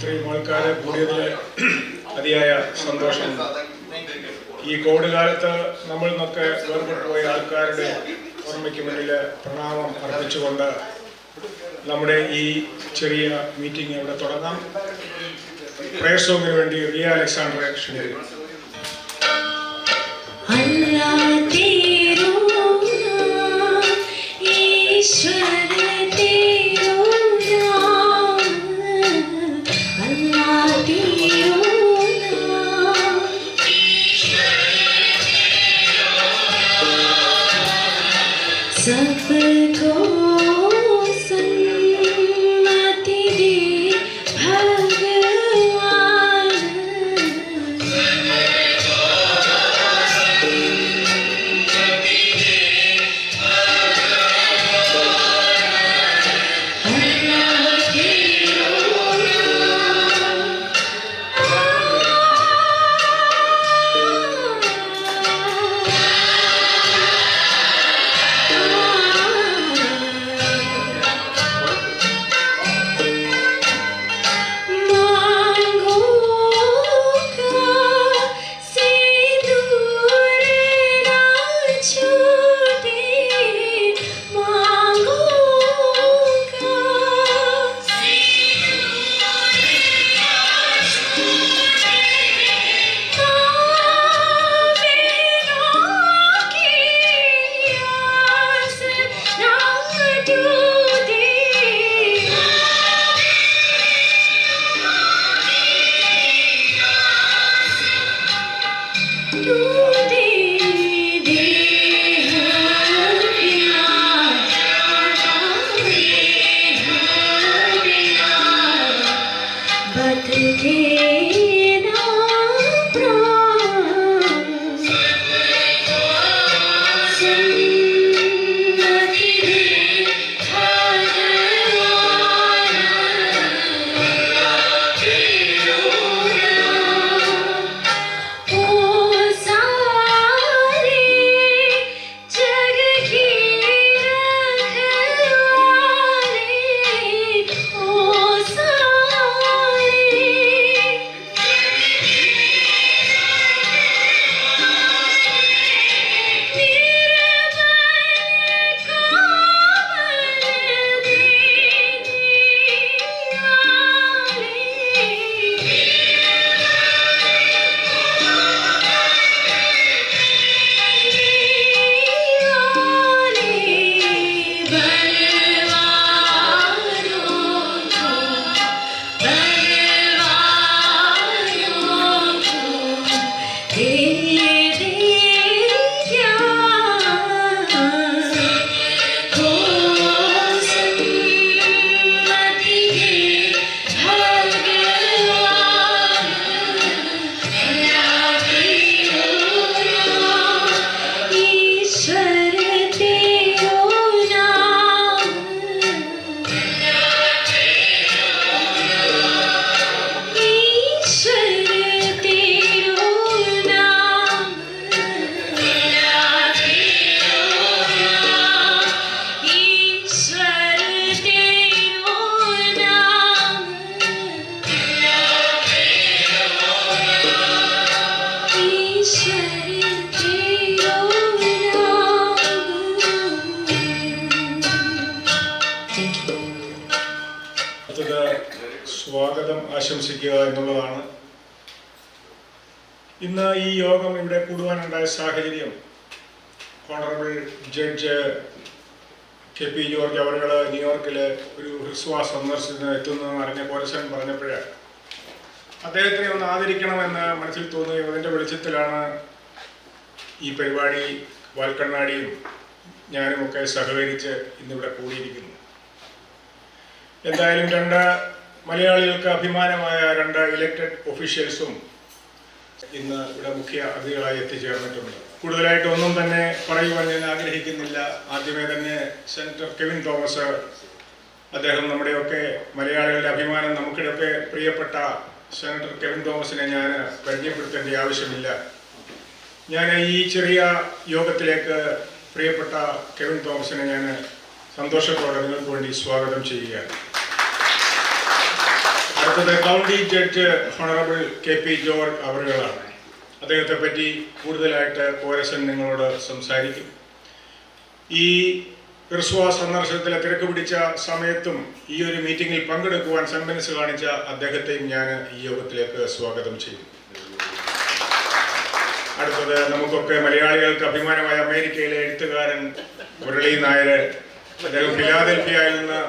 ഇത്രയും ആൾക്കാർ കൂടിയതിൽ അതിയായ സന്തോഷം. ഈ കോവിഡ് കാലത്ത് നമ്മൾ നിന്നൊക്കെ വേർപെട്ടു പോയ ആൾക്കാരുടെ ഓർമ്മയ്ക്ക് മുന്നിൽ പ്രണാമം അർപ്പിച്ചുകൊണ്ട് നമ്മുടെ ഈ ചെറിയ മീറ്റിംഗ് ഇവിടെ തുടങ്ങാം. പ്രയർ സോങ്ങിന് വേണ്ടി റിയ അലക്സാണ്ടറെ ക്ഷണിക്കുന്നു. സ്വാഗതം ആശംസിക്കുക എന്നുള്ളതാണ്. ഇന്ന് ഈ യോഗം ഇവിടെ കൂടുവാനുണ്ടായ സാഹചര്യം ഓണറബിൾ ജഡ്ജ് KP ജോർജ് അവർ ന്യൂയോർക്കിൽ ഒരു ഹ്രസ്വ സന്ദർശനത്തിന് എത്തുന്നതെന്ന് അറിഞ്ഞ കോരസൻ പറഞ്ഞപ്പോഴാണ് അദ്ദേഹത്തിനെ ഒന്ന് ആദരിക്കണമെന്ന് മനസ്സിൽ തോന്നുകയും അതിൻ്റെ വെളിച്ചത്തിലാണ് ഈ പരിപാടി വാൽക്കണ്ണാടിയും ഞാനുമൊക്കെ സഹകരിച്ച് ഇന്നിവിടെ കൂടിയിരിക്കുന്നു. എന്തായാലും രണ്ട് മലയാളികൾക്ക് അഭിമാനമായ രണ്ട് ഇലക്റ്റഡ് ഒഫീഷ്യൽസും ഇന്ന് ഇവിടെ മുഖ്യ അതിഥികളായി എത്തിച്ചേർന്നിട്ടുണ്ട്. കൂടുതലായിട്ട് ഒന്നും തന്നെ പറയുവാൻ ഞാൻ ആഗ്രഹിക്കുന്നില്ല. ആദ്യമേ തന്നെ സെനറ്റർ കെവിൻ തോമസ്, അദ്ദേഹം നമ്മുടെയൊക്കെ മലയാളികളുടെ അഭിമാനം, നമുക്കിടയൊക്കെ പ്രിയപ്പെട്ട സെനറ്റർ കെവിൻ തോമസിനെ ഞാൻ പരിചയപ്പെടുത്തേണ്ട ആവശ്യമില്ല. ഞാൻ ഈ ചെറിയ യോഗത്തിലേക്ക് പ്രിയപ്പെട്ട കെവിൻ തോമസിനെ ഞാൻ സന്തോഷത്തോടെ നിങ്ങൾക്ക് വേണ്ടി സ്വാഗതം ചെയ്യുകയാണ്. അടുത്തത് county judge honourable KP George അവറുകളാണ്. അദ്ദേഹത്തെ പറ്റി കൂടുതലായിട്ട് കോരസൻ നിങ്ങളോട് സംസാരിക്കും. ഈ ക്രിസ്വ സന്ദർശനത്തിലെ തിരക്ക് പിടിച്ച സമയത്തും ഈ ഒരു മീറ്റിംഗിൽ പങ്കെടുക്കുവാൻ സന്മനസ് കാണിച്ച അദ്ദേഹത്തെയും ഞാൻ ഈ യോഗത്തിലേക്ക് സ്വാഗതം ചെയ്യും. അടുത്തത് നമുക്കൊക്കെ മലയാളികൾക്ക് അഭിമാനമായ അമേരിക്കയിലെ എഴുത്തുകാരൻ മുരളി നായർ. അദ്ദേഹം ഫിലാദൽഫിയയിൽ നിന്ന്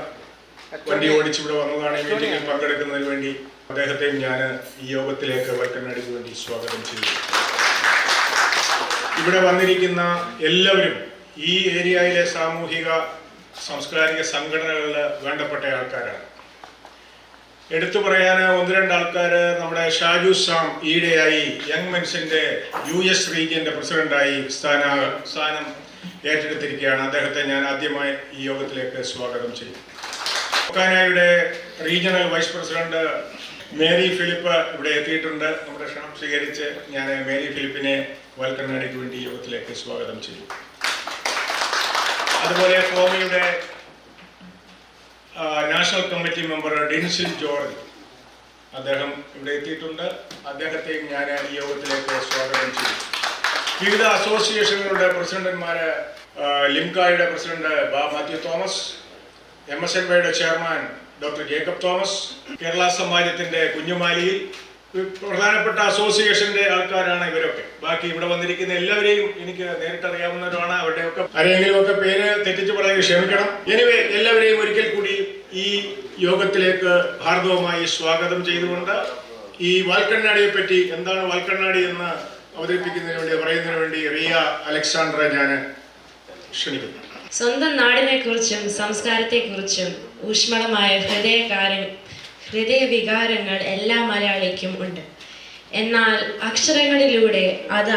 വണ്ടി ഓടിച്ചിവിടെ വന്നതാണ് ഈ മീറ്റിംഗിൽ പങ്കെടുക്കുന്നതിന് വേണ്ടി. അദ്ദേഹത്തെയും ഞാൻ ഈ യോഗത്തിലേക്ക് വൽക്കണ്ണാടിക്ക് വേണ്ടി സ്വാഗതം ചെയ്തു. ഇവിടെ വന്നിരിക്കുന്ന എല്ലാവരും ഈ ഏരിയയിലെ സാമൂഹിക സാംസ്കാരിക സംഘടനകളിൽ വേണ്ടപ്പെട്ട ആൾക്കാരാണ്. എടുത്തു പറയാൻ ഒന്ന് രണ്ട് ആൾക്കാർ, നമ്മുടെ ഷാജു സാം ഈയിടെയായി യങ് മെൻസിന്റെ US റീജിയന്റെ പ്രസിഡന്റായി സ്ഥാനം ഏറ്റെടുത്തിരിക്കുകയാണ്. അദ്ദേഹത്തെ ഞാൻ ആദ്യമായി ഈ യോഗത്തിലേക്ക് സ്വാഗതം ചെയ്യും. കാനായുടെ regional vice president Mary Philip ഇവിടെ എത്തിയിട്ടുണ്ട്. നമ്മുടെ ക്ഷണം സ്വീകരിച്ച് ഞാൻ മേരി ഫിലിപ്പിനെ വൽക്കണ്ണാടിക്ക് വേണ്ടി യോഗത്തിലേക്ക് സ്വാഗതം ചെയ്യും. അതുപോലെ ഫോമിയുടെ നാഷണൽ കമ്മിറ്റി മെമ്പർ ഡിൻസിൽ ജോർജ്, അദ്ദേഹം ഇവിടെ എത്തിയിട്ടുണ്ട്. അദ്ദേഹത്തെയും ഞാൻ ഈ യോഗത്തിലേക്ക് സ്വാഗതം ചെയ്യും. വിവിധ അസോസിയേഷനുകളുടെ പ്രസിഡന്റുമാര്, ലിംകായുടെ പ്രസിഡന്റ് മാത്യു തോമസ്, MSNYയുടെ ചെയർമാൻ ഡോക്ടർ ജേക്കബ് തോമസ്, കേരള സമാജത്തിന്റെ കുഞ്ഞുമാലിയിൽ പ്രധാനപ്പെട്ട അസോസിയേഷന്റെ ആൾക്കാരാണ് ഇവരൊക്കെ. ബാക്കി ഇവിടെ വന്നിരിക്കുന്ന എല്ലാവരെയും എനിക്ക് നേരിട്ടറിയാവുന്നവരാണ്. അവരുടെയൊക്കെ ആരെങ്കിലുമൊക്കെ പേര് തെറ്റിച്ച് പറയാൻ ക്ഷമിക്കണം. എനിവേ, എല്ലാവരെയും ഒരിക്കൽ കൂടി ഈ യോഗത്തിലേക്ക് ഹാർദവമായി സ്വാഗതം ചെയ്തുകൊണ്ട് ഈ വാൽക്കണ്ണാടിയെ പറ്റി, എന്താണ് വാൽക്കണ്ണാടി എന്ന് അവതരിപ്പിക്കുന്നതിന് വേണ്ടി പറയുന്നതിന് വേണ്ടി റിയ അലക്സാണ്ടറെ ഞാൻ ക്ഷണിക്കുന്നു. സ്വന്തം നാടിനെക്കുറിച്ചും സംസ്കാരത്തെക്കുറിച്ചും ഊഷ്മളമായ ഹൃദയവികാരങ്ങൾ എല്ലാ മലയാളിക്കും ഉണ്ട്. എന്നാൽ അക്ഷരങ്ങളിലൂടെ അത്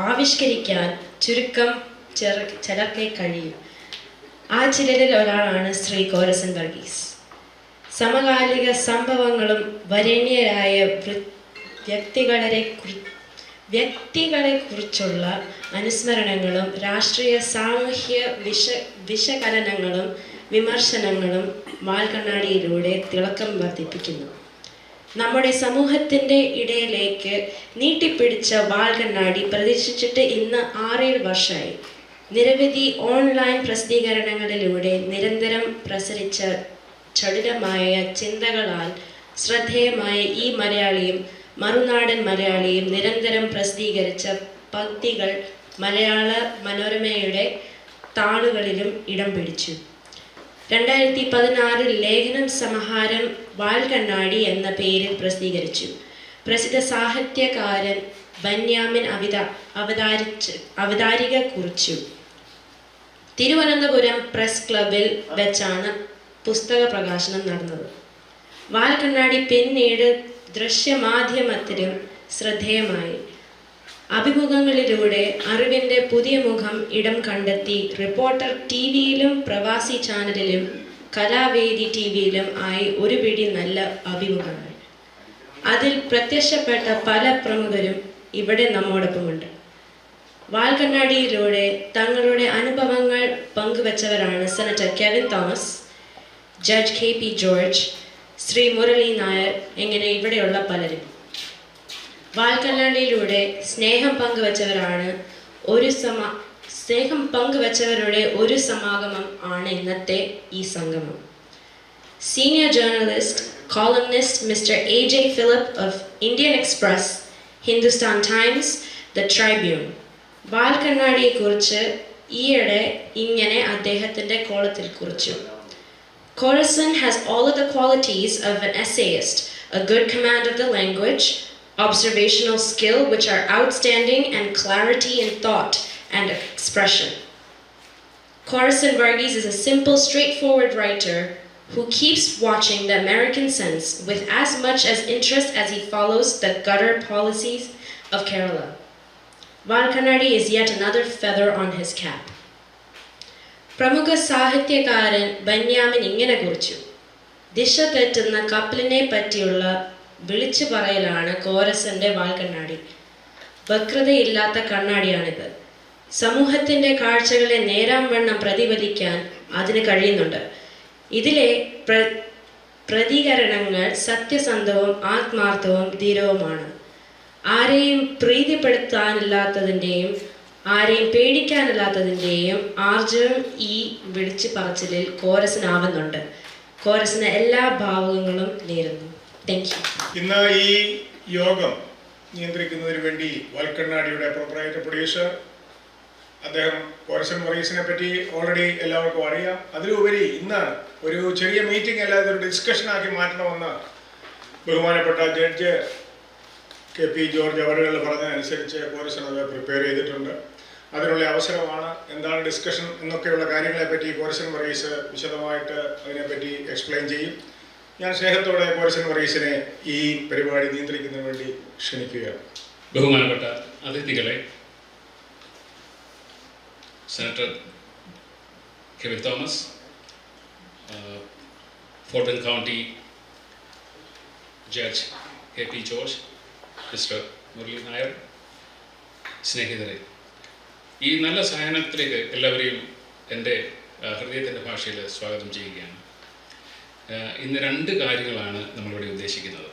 ആവിഷ്കരിക്കാൻ ചുരുക്കം ചിലർക്കേ കഴിയും. ആ ചിലരിൽ ഒരാളാണ് ശ്രീ കോരസൻ വർഗീസ്. സമകാലിക സംഭവങ്ങളും വരേണ്യരായ വ്യക്തികളെക്കുറിച്ചുള്ള അനുസ്മരണങ്ങളും രാഷ്ട്രീയ സാമൂഹ്യ വിശകലനങ്ങളും വിമർശനങ്ങളും വാൽക്കണ്ണാടിയിലൂടെ തിളക്കം വർദ്ധിപ്പിക്കുന്നു. നമ്മുടെ സമൂഹത്തിൻ്റെ ഇടയിലേക്ക് നീട്ടിപ്പിടിച്ച വാൽക്കണ്ണാടി പ്രതീക്ഷിച്ചിട്ട് ഇന്ന് 6-7 വർഷമായി. നിരവധി ഓൺലൈൻ പ്രസിദ്ധീകരണങ്ങളിലൂടെ നിരന്തരം പ്രസരിച്ച ചടുലമായ ചിന്തകളാൽ ശ്രദ്ധേയമായ ഈ മലയാളിയും മറുനാടൻ മലയാളിയും നിരന്തരം പ്രസിദ്ധീകരിച്ച പംക്തികൾ മലയാള മനോരമയുടെ താളുകളിലും ഇടം പിടിച്ചു. 2016 ലേഖനം സമാഹാരം വാൽക്കണ്ണാടി എന്ന പേരിൽ പ്രസിദ്ധീകരിച്ചു. പ്രസിദ്ധ സാഹിത്യകാരൻ ബന്യാമിൻ അവതാരിക കുറിച്ചു. തിരുവനന്തപുരം പ്രസ് ക്ലബിൽ വെച്ചാണ് പുസ്തക പ്രകാശനം നടന്നത്. വാൽക്കണ്ണാടി പിന്നീട് ദൃശ്യമാധ്യമത്തിലും ശ്രദ്ധേയമായി. അഭിമുഖങ്ങളിലൂടെ അറിവിൻ്റെ പുതിയ മുഖം ഇടം കണ്ടെത്തി. റിപ്പോർട്ടർ TVയിലും പ്രവാസി ചാനലിലും കലാവേദി TVയിലും ആയി ഒരു പിടി നല്ല അഭിമുഖങ്ങൾ. അതിൽ പ്രത്യക്ഷപ്പെട്ട പല പ്രമുഖരും ഇവിടെ നമ്മോടൊപ്പമുണ്ട്. വാൽക്കണ്ണാടിയിലൂടെ തങ്ങളുടെ അനുഭവങ്ങൾ പങ്കുവച്ചവരാണ് senator Kevin Thomas, judge KP George, Shri Murali Nair, എങ്ങനെ ഇവിടെയുള്ള പലരും. വാൽക്കണ്ണാടിയിലൂടെ സ്നേഹം പങ്കുവച്ചവരുടെ ഒരു സമാഗമം ആണ് ഇന്നത്തെ ഈ സംഗമം. Senior journalist, columnist Mr. AJ Philip of Indian Express, Hindustan Times, The Tribune. വാൽക്കണ്ണാടിയെക്കുറിച്ച് ഈയിടെ ഇങ്ങനെ അദ്ദേഹത്തിൻ്റെ കോളത്തിൽ കുറിച്ചു: Corazon has all of the qualities of an essayist, a good command of the language, observational skill which are outstanding, and clarity in thought and expression. Corazon Varghese is a simple, straightforward writer who keeps watching the American sense with as much as interest as he follows the gutter policies of Kerala. Valkanaddi is yet another feather on his cap. പ്രമുഖ സാഹിത്യകാരൻ ബന്യാമിൻ ഇങ്ങനെ കുറിച്ചു: ദിശ തെറ്റുന്ന കപ്പലിനെ പറ്റിയുള്ള വിളിച്ചു പറയലാണ് കോരസന്റെ വാൽക്കണ്ണാടി. വക്രതയില്ലാത്ത കണ്ണാടിയാണിത്. സമൂഹത്തിന്റെ കാഴ്ചകളെ നേരാംവണ്ണം പ്രതിഫലിക്കാൻ അതിന് കഴിയുന്നുണ്ട്. ഇതിലെ പ്രതികരണങ്ങൾ സത്യസന്ധവും ആത്മാർത്ഥവും ധീരവുമാണ്. ആരെയും പ്രീതിപ്പെടുത്താനില്ലാത്തതിൻ്റെയും ആരെയും പേടിക്കാനില്ലാത്തതിൻ്റെയും ആർജവം ഈ വിളിച്ചു പറച്ചിലിൽ കോരസിനാവുന്നുണ്ട്. കോരസിന് എല്ലാ ഭാവുകങ്ങളും നേരുന്നു. Thank you. ഇന്ന് ഈ യോഗം നിയന്ത്രിക്കുന്നതിന് വേണ്ടി വാൽക്കണ്ണാടിയുടെ പ്രൊപ്പറേറ്റർ പ്രൊഡ്യൂസർ അദ്ദേഹം കോരസൻ വർഗീസിനെ പറ്റി ഓൾറെഡി എല്ലാവർക്കും അറിയാം. അതിലുപരി ഇന്ന് ഒരു ചെറിയ മീറ്റിംഗ് അല്ലാതെ ഒരു ഡിസ്കഷനാക്കി മാറ്റണമെന്ന് ബഹുമാനപ്പെട്ട ജഡ്ജ് KP ജോർജ് അവറുകൾ പറഞ്ഞതനുസരിച്ച് കോരസൻ അത് പ്രിപ്പയർ ചെയ്തിട്ടുണ്ട്. അതിനുള്ള അവസരമാണ്. എന്താണ് ഡിസ്കഷൻ എന്നൊക്കെയുള്ള കാര്യങ്ങളെപ്പറ്റി കോരസൻ വർഗീസ് വിശദമായിട്ട് അതിനെപ്പറ്റി എക്സ്പ്ലെയിൻ ചെയ്യും. ഞാൻ സ്നേഹത്തോടെ കോരസൻ വർഗീസിനെ ഈ പരിപാടി നിയന്ത്രിക്കുന്നതിന് വേണ്ടി ക്ഷണിക്കുകയാണ്. ബഹുമാനപ്പെട്ട അതിഥികളെ, senator Kevin Thomas, Fort Bend county judge KP George, mister Murali Nair, സ്നേഹിതരെ, ഈ നല്ല സഹനത്തിലേക്ക് എല്ലാവരെയും എൻ്റെ ഹൃദയത്തിൻ്റെ ഭാഷയിൽ സ്വാഗതം ചെയ്യുകയാണ്. ഇന്ന് രണ്ട് കാര്യങ്ങളാണ് നമ്മളിവിടെ ഉദ്ദേശിക്കുന്നത്.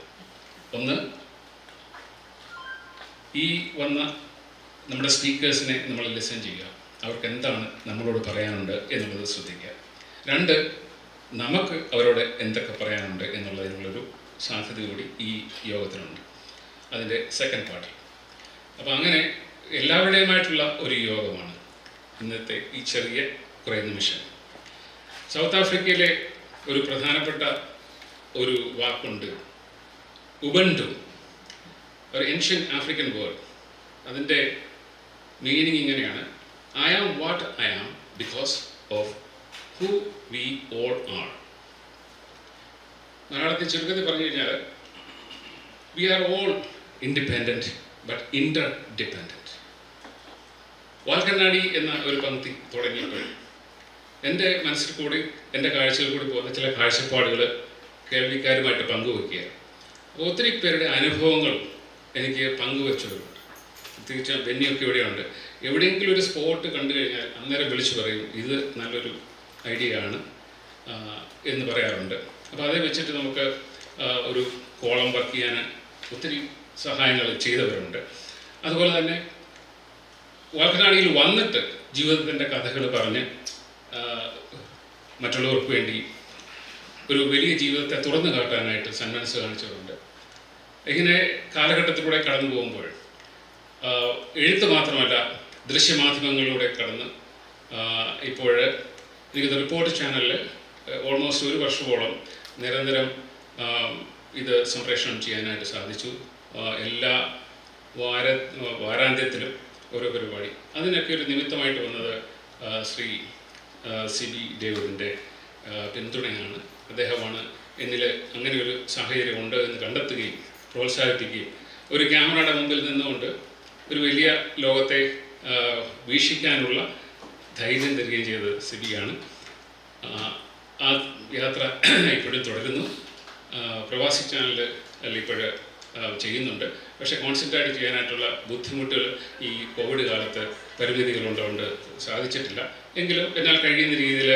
ഒന്ന്, ഈ വന്ന നമ്മുടെ സ്പീക്കേഴ്സിനെ നമ്മൾ ലിസൺ ചെയ്യുക, അവർക്ക് എന്താണ് നമ്മളോട് പറയാനുണ്ട് എന്നുള്ളത് ശ്രദ്ധിക്കുക. രണ്ട്, നമുക്ക് അവരോട് എന്തൊക്കെ പറയാനുണ്ട് എന്നുള്ളതിനുള്ളൊരു സാധ്യത കൂടി ഈ യോഗത്തിനുണ്ട്, അതിൻ്റെ സെക്കൻഡ് പാർട്ട്. അപ്പോൾ അങ്ങനെ എല്ലാവരുടെയുമായിട്ടുള്ള ഒരു യോഗമാണ് ഇന്നത്തെ ഈ ചെറിയ കുറേ നിമിഷം. സൗത്ത് ആഫ്രിക്കയിലെ ഒരു പ്രധാനപ്പെട്ട ഒരു വാക്കുണ്ട്, ഉബണ്ടു, ഒരു ഏൻഷ്യൻ ആഫ്രിക്കൻ വേർഡ്. അതിൻ്റെ മീനിങ് ഇങ്ങനെയാണ്: I am what I am because of who we all are. മലയാളത്തിൽ ചുരുക്കത്തിൽ പറഞ്ഞു കഴിഞ്ഞാൽ, we are all independent but interdependent. Valkannadi എന്ന ഒരു പങ്ക്തി തുടങ്ങിയപ്പോൾ എൻ്റെ മനസ്സിൽ കൂടി എൻ്റെ കാഴ്ചയിൽ കൂടി പോകുന്ന ചില കാഴ്ചപ്പാടുകൾ കേൾവിക്കാരുമായിട്ട് പങ്കുവയ്ക്കുക. അപ്പോൾ ഒത്തിരി പേരുടെ അനുഭവങ്ങൾ എനിക്ക് പങ്കുവെച്ചവരുണ്ട്. പ്രത്യേകിച്ച് ബെന്നിയൊക്കെ ഇവിടെയുണ്ട്. എവിടെയെങ്കിലും ഒരു സ്പോട്ട് കണ്ടു കഴിഞ്ഞാൽ അന്നേരം വിളിച്ചു പറയും, ഇത് നല്ലൊരു ഐഡിയ ആണ് എന്ന് പറയാറുണ്ട്. അപ്പോൾ അതേ വെച്ചിട്ട് നമുക്ക് ഒരു കോളം വർക്ക് ചെയ്യാൻ ഒത്തിരി സഹായങ്ങൾ ചെയ്തവരുണ്ട്. അതുപോലെ തന്നെ വാൽക്കണ്ണാടിയിൽ വന്നിട്ട് ജീവിതത്തിൻ്റെ കഥകൾ പറഞ്ഞ് മറ്റുള്ളവർക്ക് വേണ്ടി ഒരു വലിയ ജീവിതത്തെ തുറന്നു കാട്ടാനായിട്ട് സന്മനസ് കാണിച്ചവരുണ്ട്. ഇങ്ങനെ കാലഘട്ടത്തിലൂടെ കടന്നു പോകുമ്പോൾ എഴുത്ത് മാത്രമല്ല, ദൃശ്യമാധ്യമങ്ങളിലൂടെ കടന്ന് ഇപ്പോൾ എനിക്ക് റിപ്പോർട്ട് ചാനലിൽ ഓൾമോസ്റ്റ് 1 വർഷമോളം നിരന്തരം ഇത് സംപ്രേഷണം ചെയ്യാനായിട്ട് സാധിച്ചു. എല്ലാ വാരാന്ത്യത്തിലും ഓരോ പരിപാടി. അതിനൊക്കെ ഒരു നിമിത്തമായിട്ട് വന്നത് ശ്രീ CB ഡേവിഡിൻ്റെ പിന്തുണയാണ്. അദ്ദേഹമാണ് എന്നിൽ അങ്ങനെ ഒരു സാഹചര്യം ഉണ്ട് എന്ന് കണ്ടെത്തുകയും പ്രോത്സാഹിപ്പിക്കുകയും ഒരു ക്യാമറയുടെ മുമ്പിൽ നിന്നുകൊണ്ട് ഒരു വലിയ ലോകത്തെ വീക്ഷിക്കാനുള്ള ധൈര്യം തരികയും ചെയ്തത് CBയാണ്. ആ യാത്ര ഇപ്പോഴും തുടരുന്നു. പ്രവാസി ചാനലിൽ ഇപ്പോൾ ചെയ്യുന്നുണ്ട്. പക്ഷേ കോൺസെൻട്രേറ്റ് ചെയ്യാനായിട്ടുള്ള ബുദ്ധിമുട്ടുകൾ ഈ കോവിഡ് കാലത്ത് പരിമിതികളുള്ളതുകൊണ്ട് സാധിച്ചിട്ടില്ല. എങ്കിലും എന്നാൽ കഴിയുന്ന രീതിയിൽ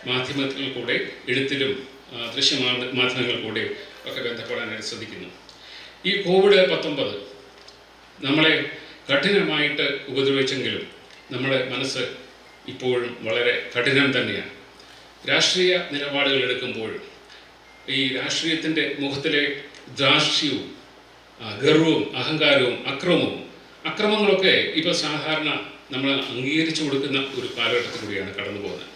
മാധ്യമത്തിൽ കൂടെ, എഴുത്തിലും ദൃശ്യ മാധ്യമങ്ങൾ കൂടെ ഒക്കെ ബന്ധപ്പെടാനായിട്ട് ശ്രദ്ധിക്കുന്നു. ഈ COVID-19 നമ്മളെ കഠിനമായിട്ട് ഉപദ്രവിച്ചെങ്കിലും നമ്മുടെ മനസ്സ് ഇപ്പോഴും വളരെ കഠിനം തന്നെയാണ്. രാഷ്ട്രീയ നിലപാടുകൾ എടുക്കുമ്പോൾ ഈ രാഷ്ട്രീയത്തിൻ്റെ മുഖത്തിലെ ധാർഷ്ട്യവും ഗർവവും അഹങ്കാരവും അക്രമങ്ങളൊക്കെ ഇപ്പോൾ സാധാരണ നമ്മൾ അംഗീകരിച്ചു കൊടുക്കുന്ന ഒരു കാലഘട്ടത്തിൽ കൂടിയാണ് കടന്നു പോകുന്നത്.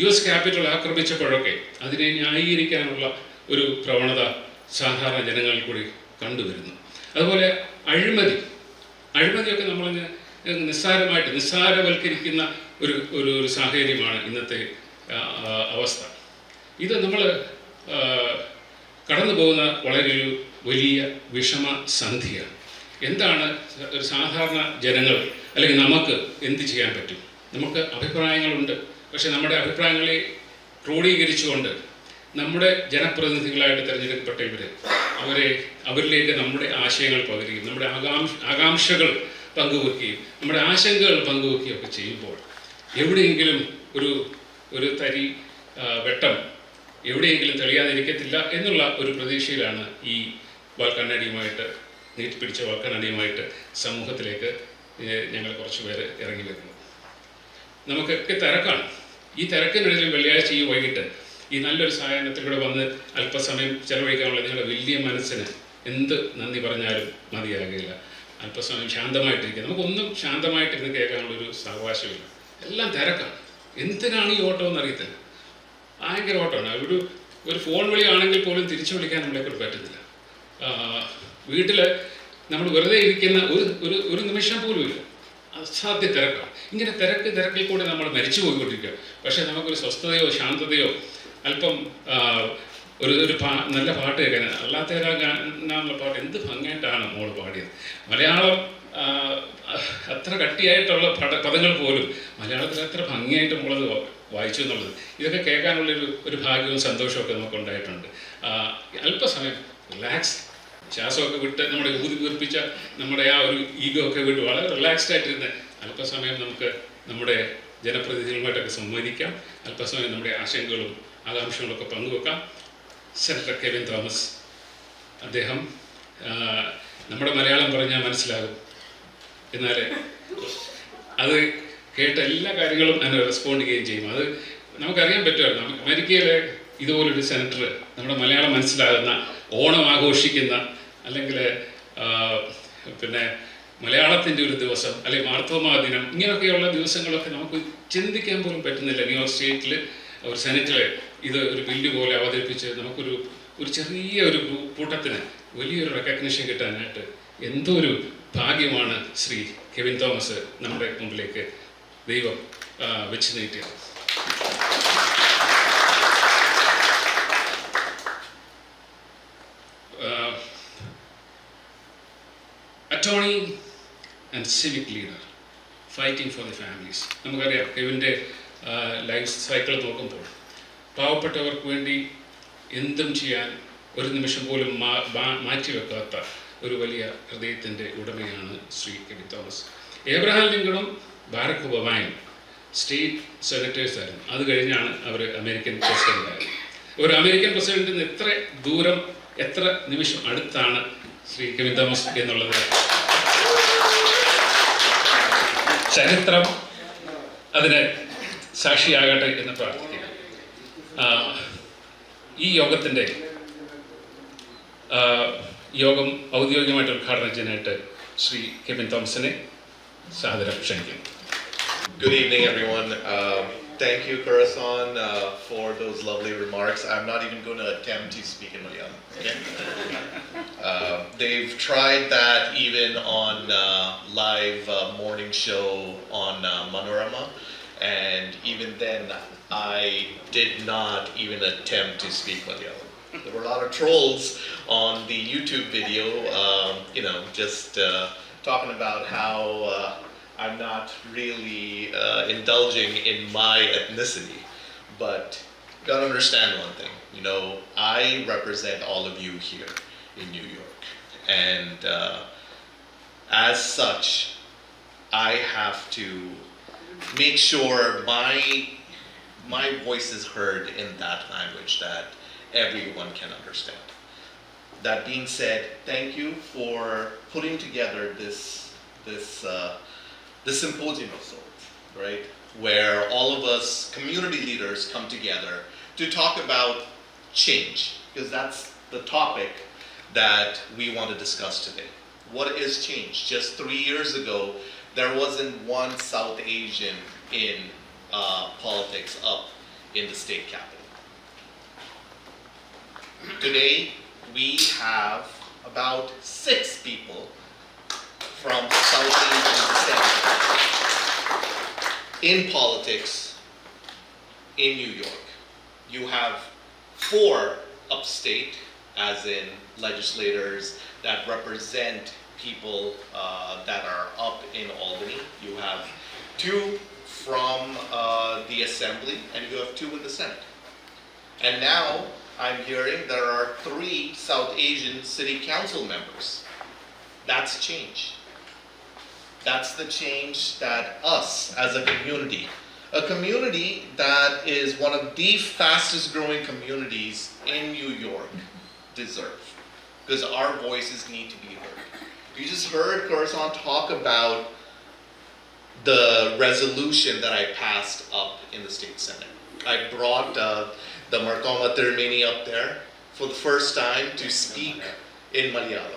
US ക്യാപിറ്റൽ ആക്രമിച്ചപ്പോഴൊക്കെ അതിനെ ന്യായീകരിക്കാനുള്ള ഒരു പ്രവണത സാധാരണ ജനങ്ങളിൽ കൂടി കണ്ടുവരുന്നു. അതുപോലെ അഴിമതിയൊക്കെ നമ്മൾ നിസ്സാരവൽക്കരിക്കുന്ന ഒരു സാഹചര്യമാണ് ഇന്നത്തെ അവസ്ഥ. ഇത് നമ്മൾ കടന്നു പോകുന്ന വളരെ ഒരു വലിയ വിഷമസന്ധിയാണ്. എന്താണ് ഒരു സാധാരണ ജനങ്ങൾ അല്ലെങ്കിൽ നമുക്ക് എന്ത് ചെയ്യാൻ പറ്റും? നമുക്ക് അഭിപ്രായങ്ങളുണ്ട്. പക്ഷെ നമ്മുടെ അഭിപ്രായങ്ങളെ ക്രോഡീകരിച്ചുകൊണ്ട് നമ്മുടെ ജനപ്രതിനിധികളായിട്ട് തിരഞ്ഞെടുക്കപ്പെട്ട അവരിലേക്ക് നമ്മുടെ ആശയങ്ങൾ പകരുകയും നമ്മുടെ ആകാംക്ഷകൾ പങ്കുവെക്കുകയും നമ്മുടെ ആശങ്കകൾ പങ്കുവെക്കുകയും ഒക്കെ ചെയ്യുമ്പോൾ എവിടെയെങ്കിലും ഒരു തരി വെട്ടം എവിടെയെങ്കിലും തെളിയാതിരിക്കത്തില്ല എന്നുള്ള ഒരു പ്രതീക്ഷയിലാണ് ഈ വാൽക്കണ്ണാടിയുമായിട്ട് നീട്ടിപ്പിടിച്ച വാൽക്കണ്ണാടിയുമായിട്ട് സമൂഹത്തിലേക്ക് ഞങ്ങൾ കുറച്ച് പേര് ഇറങ്ങി വരുന്നത്. നമുക്കൊക്കെ തിരക്കാണ്. ഈ തിരക്കിനിടയിൽ വെള്ളിയാഴ്ച ഈ വൈകിട്ട് ഈ നല്ലൊരു സായാഹ്നത്തിലൂടെ വന്ന് അല്പസമയം ചെലവഴിക്കാനുള്ള നിങ്ങളുടെ വലിയ മനസ്സിന് എന്ത് നന്ദി പറഞ്ഞാലും മതിയാകില്ല. അല്പസമയം ശാന്തമായിട്ടിരിക്കുക. നമുക്കൊന്നും ശാന്തമായിട്ടിരുന്ന് കേൾക്കാനുള്ളൊരു സാവകാശമില്ല. എല്ലാം തിരക്കാണ്. എന്തിനാണ് ഈ ഓട്ടം എന്നറിയത്തില്ല. ഭയങ്കര ഓട്ടമാണ്. ഒരു ഫോൺ വിളിയാണെങ്കിൽ പോലും തിരിച്ചു വിളിക്കാൻ നമ്മളെക്കൊണ്ട് പറ്റുന്നില്ല. വീട്ടിൽ നമ്മൾ വെറുതെ ഇരിക്കുന്ന ഒരു നിമിഷം പോലും ഇല്ല. അസാധ്യ തിരക്കാണ്. ഇങ്ങനെ തിരക്കിൽ കൂടെ നമ്മൾ മരിച്ചു പോയിക്കൊണ്ടിരിക്കുക. പക്ഷേ നമുക്കൊരു സ്വസ്ഥതയോ ശാന്തതയോ അല്പം നല്ല പാട്ട് കേൾക്കാൻ അല്ലാത്തതിനുള്ള പാട്ട് എന്ത് ഭംഗിയായിട്ടാണ് മോള് പാടിയത്. മലയാളം അത്ര കട്ടിയായിട്ടുള്ള പദങ്ങൾ പോലും മലയാളത്തിൽ അത്ര ഭംഗിയായിട്ട് മോളത് വായിച്ചു എന്നുള്ളത് ഇതൊക്കെ കേൾക്കാനുള്ളൊരു ഭാഗ്യവും സന്തോഷമൊക്കെ നമുക്ക് ഉണ്ടായിട്ടുണ്ട്. അല്പസമയം റിലാക്സ്, ശ്വാസമൊക്കെ വിട്ട് നമ്മുടെ ഊതി വീർപ്പിച്ച നമ്മുടെ ആ ഒരു ഈഗോ ഒക്കെ വിട്ട് വളരെ റിലാക്സ്ഡ് ആയിട്ടിരുന്ന് അല്പസമയം നമുക്ക് നമ്മുടെ ജനപ്രതിനിധികളുമായിട്ടൊക്കെ സംവദിക്കാം. അല്പസമയം നമ്മുടെ ആശങ്കകളും ആകാംക്ഷകളൊക്കെ പങ്കുവെക്കാം. സെനറ്റർ കെവിൻ തോമസ്, അദ്ദേഹം നമ്മുടെ മലയാളം പറഞ്ഞാൽ മനസ്സിലാകും, എന്നാൽ അത് കേട്ട എല്ലാ കാര്യങ്ങളും അതിനെ റെസ്പോണ്ട് ചെയ്യുകയും ചെയ്യും. അത് നമുക്കറിയാൻ പറ്റുമായിരുന്നു. അമേരിക്കയിലെ ഇതുപോലൊരു സെനറ്റർ നമ്മുടെ മലയാളം മനസ്സിലാകുന്ന, ഓണം ആഘോഷിക്കുന്ന, അല്ലെങ്കിൽ പിന്നെ മലയാളത്തിൻ്റെ ഒരു ദിവസം, അല്ലെങ്കിൽ മാർത്തോമാ ദിനം, ഇങ്ങനെയൊക്കെയുള്ള ദിവസങ്ങളൊക്കെ നമുക്ക് ചിന്തിക്കാൻ പോലും പറ്റുന്നില്ല. ന്യൂയോർക്ക് സ്റ്റേറ്റിൽ ഒരു സെനറ്റിൽ ഇത് ഒരു ബില്ല് പോലെ അവതരിപ്പിച്ച് നമുക്കൊരു ചെറിയ ഒരു കൂട്ടത്തിന് വലിയൊരു റെക്കഗ്നിഷൻ കിട്ടാനായിട്ട് എന്തോ ഒരു ഭാഗ്യമാണ് ശ്രീ കെവിൻ തോമസ് നമ്മുടെ മുമ്പിലേക്ക് ദൈവം വെച്ച് നീട്ടിയത്. Attorney and civic leader, fighting for the families. നമുക്കറിയാം കെവിൻ്റെ ലൈഫ് സൈക്കിൾ നോക്കുമ്പോൾ പാവപ്പെട്ടവർക്ക് വേണ്ടി എന്തും ചെയ്യാൻ ഒരു നിമിഷം പോലും മാറ്റിവെക്കാത്ത ഒരു വലിയ ഹൃദയത്തിൻ്റെ ഉടമയാണ് ശ്രീ കെവിൻ തോമസ്. ഏബ്രഹാം ലിങ്കണും ബാരക് ഒബാമയും സ്റ്റേറ്റ് സെനറ്റേഴ്സ് ആയിരുന്നു. അത് കഴിഞ്ഞാണ് അവർ അമേരിക്കൻ പ്രസിഡന്റ് ആയത്. ഒരു അമേരിക്കൻ പ്രസിഡന്റിന് എത്ര ദൂരം, എത്ര നിമിഷം അടുത്താണ് ശ്രീ കെവിൻ തോമസ് എന്നുള്ളത് ചരിത്രം അതിന് സാക്ഷിയാകട്ടെ എന്ന് പ്രാർത്ഥിക്കുക. ഈ യോഗം ഔദ്യോഗികമായിട്ട് ഉദ്ഘാടനം ചെയ്യാനായിട്ട് ശ്രീ കെവിൻ തോമസിനെ സാദരം ക്ഷണിക്കുന്നു. Good evening, everyone. Thank you, Corazon, for those lovely remarks. I'm not even going to attempt to speak in Malayalam. Okay? They've tried that even on live morning show on Manorama, and even then, I did not even attempt to speak Malayalam. There were a lot of trolls on the YouTube video, just talking about how I'm not really indulging in my ethnicity. But you gotta understand one thing, I represent all of you here in New York. And as such, I have to make sure my voice is heard in that language that everyone can understand. That being said, thank you for putting together this symposium of sorts, right? Where all of us community leaders come together to talk about change, because that's the topic that we want to discuss today. What is change? Just 3 years ago, there wasn't one South Asian in politics up in the state capital. Today, we have about 6 people from South Asian descent in politics in New York. You have 4 upstate, as in legislators that represent people that are up in Albany. You have 2 from the Assembly, and you have 2 in the Senate. And now I'm hearing there are 3 South Asian city council members. That's change. That's the change that us as a community, A community that is one of the fastest growing communities in New York deserve, because our voices need to be heard. You just heard Corson talk about the resolution that I passed up in the state senate. I brought the Martoma Tirmini up there for the first time to speak in Malayalam.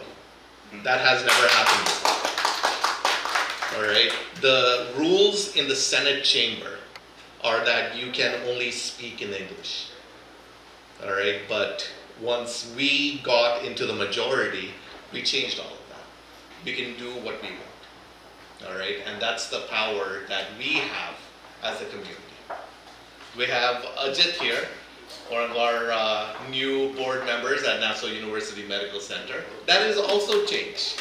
That has never happened before. All right. The rules in the Senate chamber are that you can only speak in English. All right. But once we got into the majority, we changed all of that. We can do what we want. All right. And that's the power that we have as a community. We have Ajit here, one of our new board members at Nassau University Medical Center. That is also change.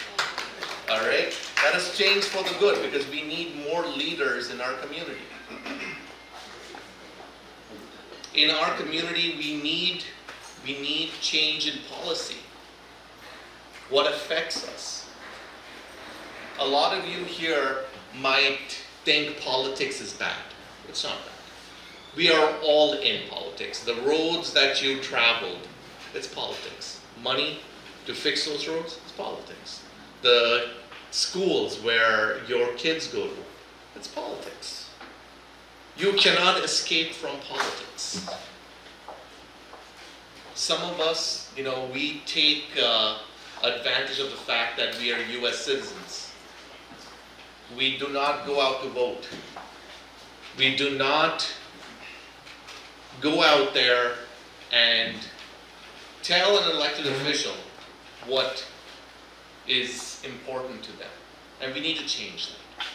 All right? That has changed for the good, because we need more leaders in our community. In our community, we need change in policy. What affects us? A lot of you here might think politics is bad. It's not bad. We are all in politics. The roads that you traveled, it's politics. Money to fix those roads, it's politics. The schools where your kids go to, it's politics. You cannot escape from politics. Some of us, we take advantage of the fact that we are US citizens. We do not go out to vote. We do not go out there and tell an elected official what is important to them. And we need to change that.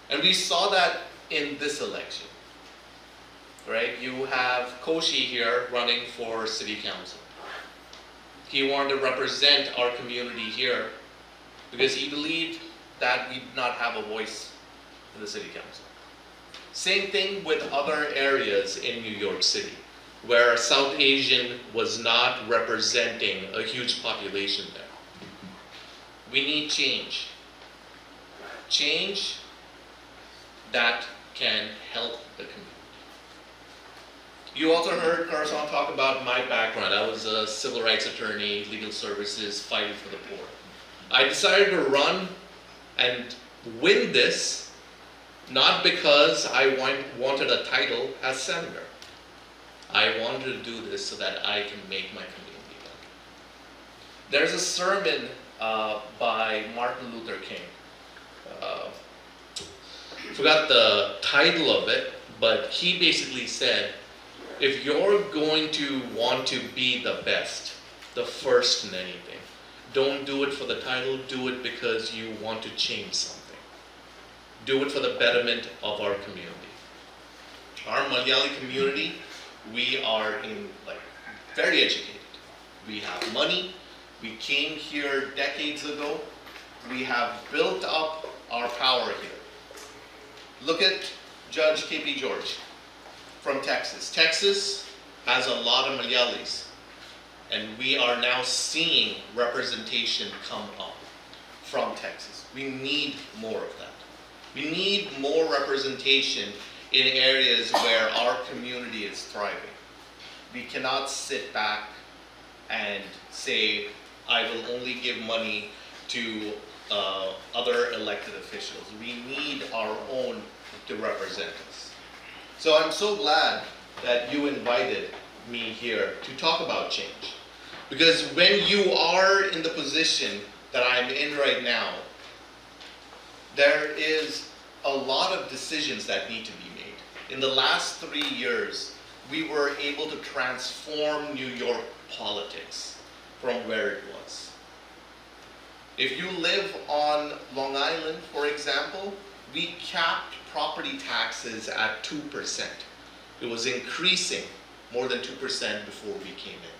And we saw that in this election. Right? You have Koshi here running for city council. He wanted to represent our community here because he believed that we did not have a voice in the city council. Same thing with other areas in New York City, where South Asian was not representing a huge population there. We need change. Change that can help the community. You also heard Carson talk about my background. I was a civil rights attorney, legal services, fighting for the poor. I decided to run and win this not because I wanted a title as senator. I wanted to do this so that I can make my community better. There's a sermon by Martin Luther King. Forgot the title of it, but he basically said, if you're going to want to be the best, the first in anything, don't do it for the title, do it because you want to change something. Do it for the betterment of our community. Our Malayali community, we are very educated. We have money. We came here decades ago. We have built up our power here. Look at Judge K.P. George from Texas. Texas has a lot of Malayalis, and we are now seeing representation come up from Texas. We need more of that. We need more representation in areas where our community is thriving. We cannot sit back and say, I will only give money to other elected officials. We need our own to represent us. So I'm so glad that you invited me here to talk about change. Because when you are in the position that I'm in right now, there is a lot of decisions that need to be made. In the last 3 years, we were able to transform New York politics from where it was. If you live on Long Island, for example, we capped property taxes at 2%. It was increasing more than 2% before we came in.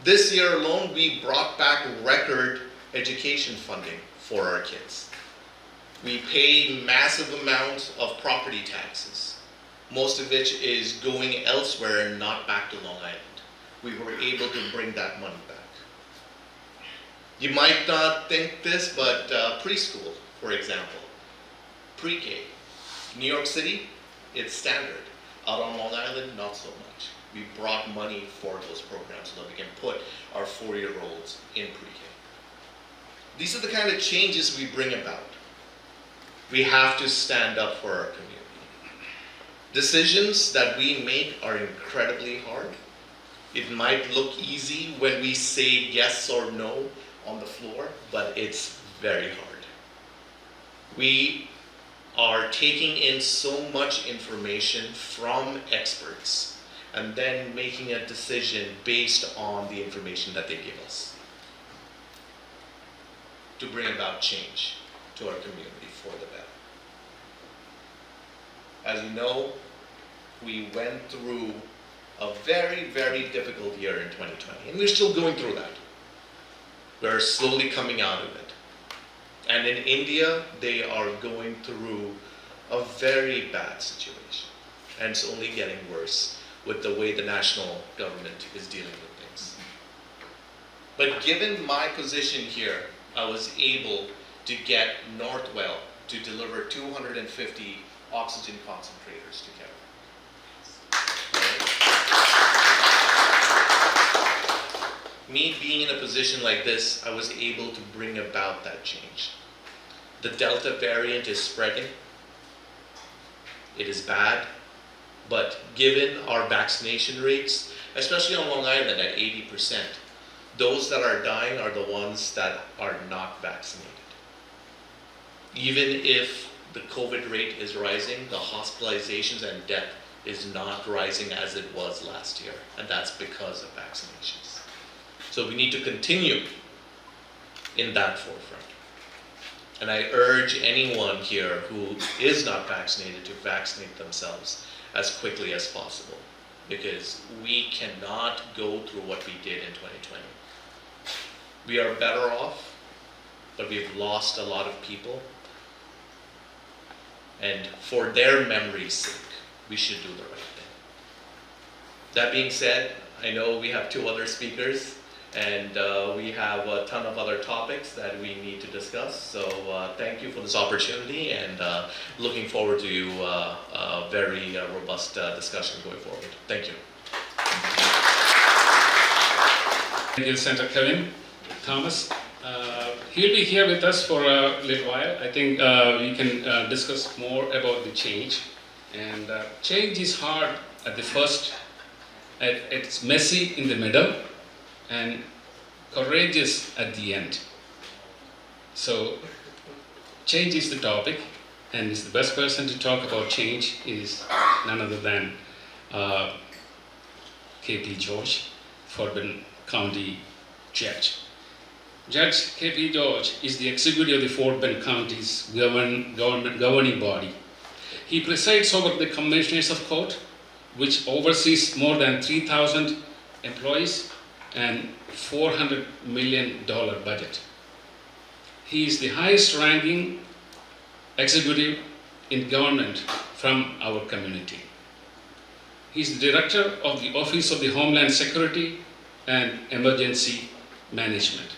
This year alone, we brought back record education funding for our kids. We pay massive amounts of property taxes, most of which is going elsewhere and not back to Long Island. We were able to bring that money back. You might not think this, but preschool, for example, pre-K. New York City, it's standard. Out on Long Island, not so much. We brought money for those programs so that we can put our 4-year-olds in pre-K. These are the kind of changes we bring about. We have to stand up for our community. Decisions that we make are incredibly hard. It might look easy when we say yes or no on the floor, but it's very hard. We are taking in so much information from experts and then making a decision based on the information that they give us to bring about change to our community for the better. As you know, we went through a very, very difficult year in 2020, and we're still going through that. We're slowly coming out of it. And in India, they are going through a very bad situation, and it's only getting worse with the way the national government is dealing with things. But given my position here, I was able to get Northwell to deliver 250 oxygen concentrators to Kerala. Me being in a position like this, I was able to bring about that change. The Delta variant is spreading. It is bad, but given our vaccination rates, especially on Long Island at 80%, those that are dying are the ones that are not vaccinated. Even if the COVID rate is rising, the hospitalizations and death is not rising as it was last year, and that's because of vaccinations. So we need to continue in that forefront. And I urge anyone here who is not vaccinated to vaccinate themselves as quickly as possible, because we cannot go through what we did in 2020. We are better off, but we've lost a lot of people. And for their memory's sake, we should do the right thing. That being said, I know we have 2 other speakers, and we have a ton of other topics that we need to discuss. So thank you for this opportunity, and looking forward to a very robust discussion going forward. Thank you. Thank you, Senator Kevin Thomas. He'll be here with us for a little while. I think we can discuss more about the change. And change is hard at the first. It's messy in the middle and courageous at the end. So change is the topic, and the best person to talk about change is none other than K.P. George, Fort Bend County Judge. Judge K.P. George is the executive of the Fort Bend County's governing body. He presides over the Commissioners of Court, which oversees more than 3,000 employees and $400 million budget. He is the highest ranking executive in government from our community. He is the director of the Office of the Homeland Security and Emergency Management.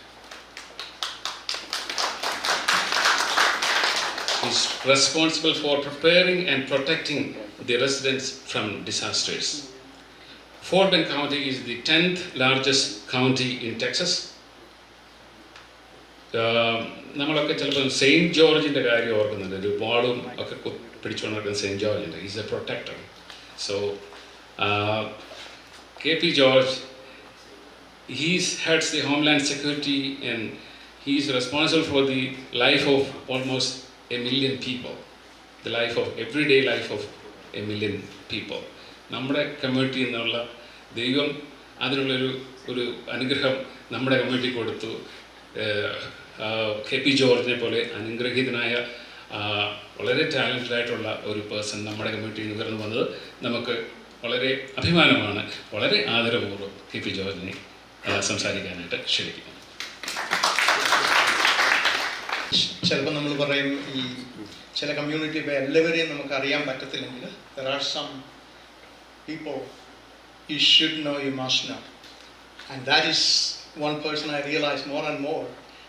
He is responsible for preparing and protecting the residents from disasters. Fort Bend County is the 10th largest county in Texas. നമ്മളൊക്കെ ചിലപ്പോൾ saint ജോർജിൻ്റെ കാര്യം ഓർക്കുന്നുണ്ട്, ഒരു വാളും ഒക്കെ പിടിച്ചുകൊണ്ട് നടക്കുന്ന സെയിൻറ്റ് ജോർജ് ഉണ്ട്. Is a protector. So K.P. George, he heads the Homeland Security, and he is responsible for the life of almost 1 million people, the life of everyday life of 1 million people. നമ്മുടെ community എന്നുള്ള ദൈവം അതിനുള്ളൊരു അനുഗ്രഹം നമ്മുടെ community കൊടുത്തു. K.P. ജോർജിനെ പോലെ അനുഗ്രഹീതനായ വളരെ ടാലൻറ്റഡ് ആയിട്ടുള്ള ഒരു പേഴ്സൺ നമ്മുടെ കമ്മ്യൂണിറ്റിയിൽ നിന്ന് ഉയർന്നു വന്നത് നമുക്ക് വളരെ അഭിമാനമാണ്. വളരെ ആദരപൂർവ്വം K.P. ജോർജിനെ സംസാരിക്കാനായിട്ട് ക്ഷണിക്കുന്നു. ചിലപ്പോൾ നമ്മൾ പറയും ഈ ചില കമ്മ്യൂണിറ്റി ഇപ്പോൾ എല്ലാവരെയും നമുക്ക് അറിയാൻ പറ്റത്തില്ലെങ്കിൽ there are some people you should know, you must know, and that is one person I realize more and more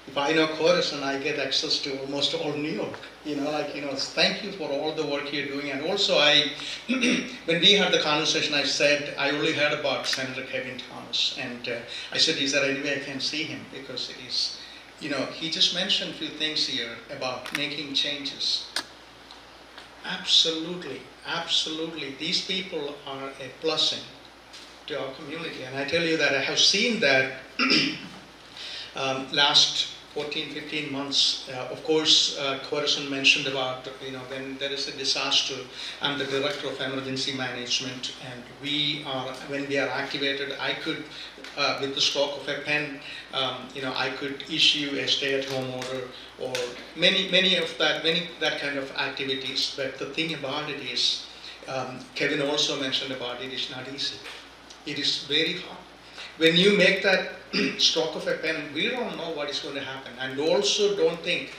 If I know Khorasan, I get access to almost all New York. Thank you for all the work you're doing. And also, when we had the conversation, I said I only heard about Senator Kevin Thomas, and I said, is there any way I can see him? Because it is, he just mentioned a few things here about making changes. Absolutely, absolutely. These people are a blessing to our community, and I tell you that I have seen that last 14-15 months. Of course, Khorasan mentioned about when there is a disaster, I'm the director of emergency management, and when we are activated, I could, with the stroke of a pen, I could issue a stay-at-home order or many that kind of activities. But the thing about it is, Kevin also mentioned about it is not easy. It is very hard. When you make that stroke of a pen, we don't know what is going to happen. And also don't think,